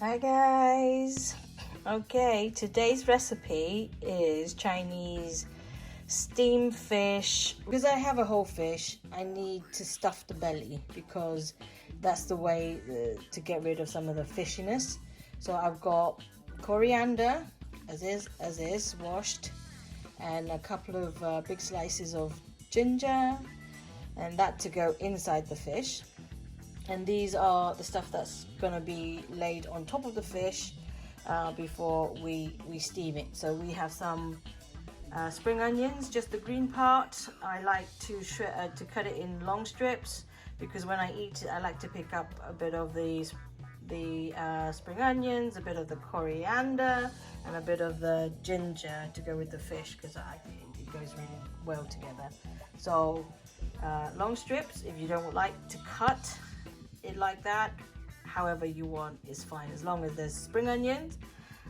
Hi guys. Okay, today's recipe is Chinese steamed fish. Because I have a whole fish, I need to stuff the belly because that's the way to get rid of some of the fishiness. So I've got coriander as is washed, and a couple of big slices of ginger, and that to go inside the fish. And these are the stuff that's going to be laid on top of the fish before we steam it. So we have some spring onions, just the green part. I like to cut it in long strips because when I eat it I like to pick up a bit of the spring onions, a bit of the coriander, and a bit of the ginger to go with the fish because it goes really well together. So long strips. If you don't like to cut it like that, however you want is fine, as long as there's spring onions.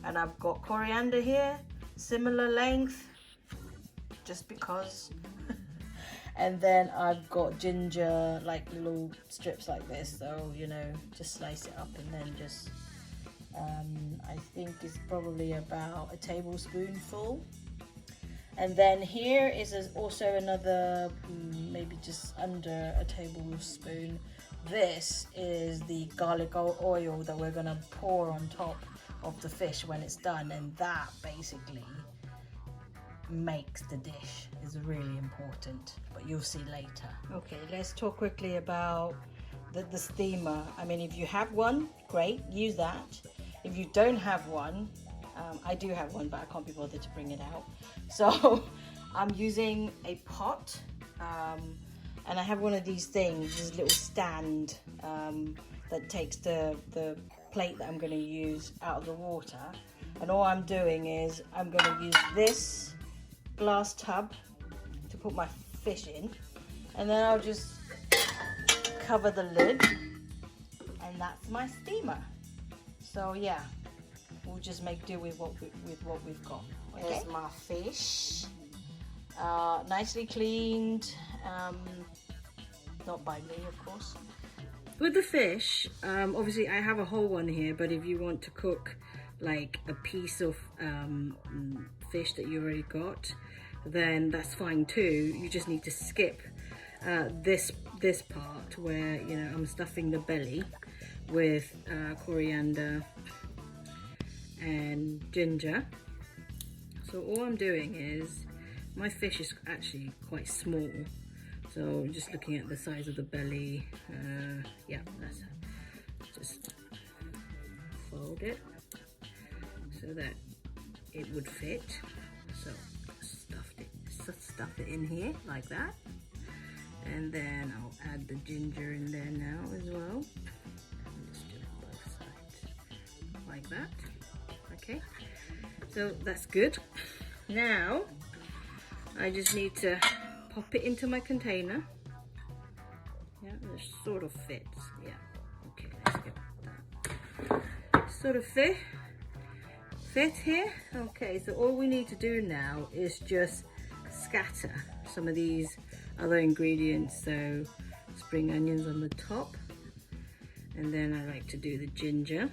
And I've got coriander here, similar length, just because. And then I've got ginger, like little strips like this, so you know, just slice it up, and then just I think it's probably about a tablespoonful. And then here is also another, maybe just under a tablespoon. This is the garlic oil that we're gonna pour on top of the fish when it's done, and that basically makes the dish. Is really important, but you'll see later. Okay, let's talk quickly about the steamer. I mean, if you have one, great, use that. If you don't have one, I do have one, but I can't be bothered to bring it out. So I'm using a pot, and I have one of these things, this little stand that takes the plate that I'm going to use out of the water. And all I'm doing is I'm going to use this glass tub to put my fish in, and then I'll just cover the lid, and that's my steamer. So yeah, we'll just make do with what we've got. Okay? Here's my fish, nicely cleaned, not by me, of course. With the fish, obviously I have a whole one here, but if you want to cook like a piece of fish that you already got, then that's fine too. You just need to skip this part where, you know, I'm stuffing the belly with coriander and ginger. So all I'm doing is, my fish is actually quite small, so just looking at the size of the belly, yeah, that's just fold it so that it would fit. So stuff it in here like that, and then I'll add the ginger in there now as well. Just do it both sides like that. Okay, so that's good. Now I just need to pop it into my container. Yeah, it sort of fits. Yeah, okay, let's get that. Sort of fit here. Okay, so all we need to do now is just scatter some of these other ingredients. So spring onions on the top, and then I like to do the ginger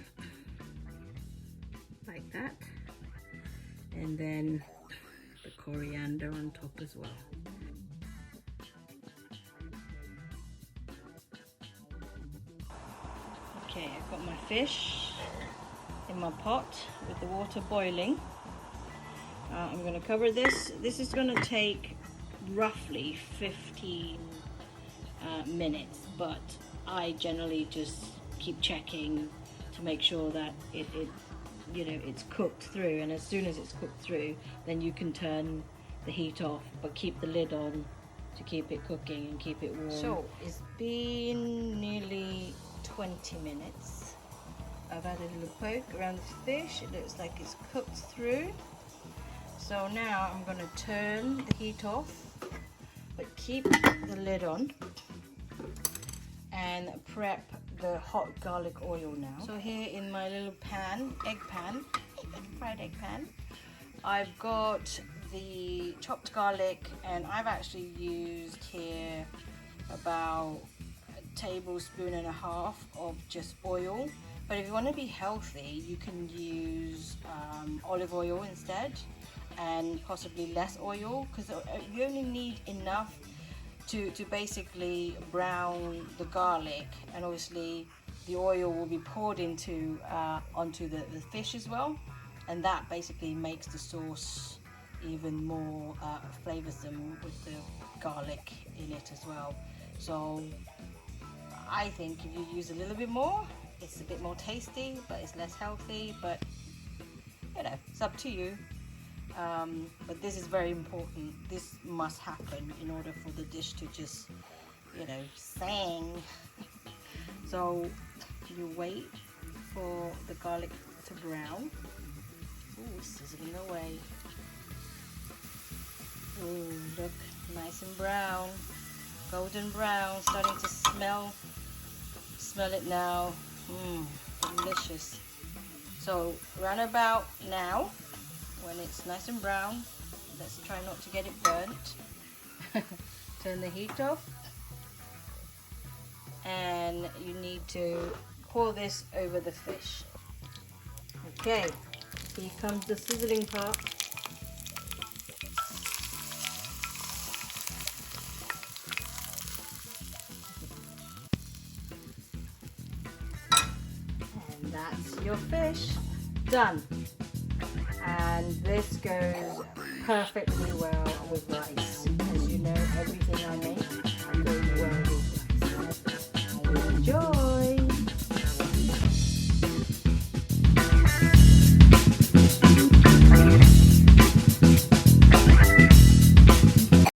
like that, and then the coriander on top as well. Okay, I've got my fish in my pot with the water boiling. I'm going to cover this. This is going to take roughly 15 minutes, but I generally just keep checking to make sure that it you know, it's cooked through, and as soon as it's cooked through, then you can turn the heat off, but keep the lid on to keep it cooking and keep it warm. So it's been nearly 20 minutes. I've had a little poke around the fish. It looks like it's cooked through. So now I'm going to turn the heat off, but keep the lid on, and prep the hot garlic oil now. So here in my little pan, fried egg pan, I've got the chopped garlic, and I've actually used here about a tablespoon and a half of just oil. But if you want to be healthy, you can use olive oil instead, and possibly less oil, because you only need enough to basically brown the garlic, and obviously the oil will be poured into onto the fish as well, and that basically makes the sauce even more flavoursome with the garlic in it as well. So I think if you use a little bit more, it's a bit more tasty, but it's less healthy. But you know, it's up to you. But this is very important. This must happen in order for the dish to just, you know, sing. So you wait for the garlic to brown. Ooh, sizzling away. Ooh, look, nice and brown, golden brown, starting to smell it now. Delicious. So round about now, when it's nice and brown, let's try not to get it burnt. Turn the heat off, and you need to pour this over the fish. Okay, here comes the sizzling part. And that's your fish done. And this goes perfectly well with rice.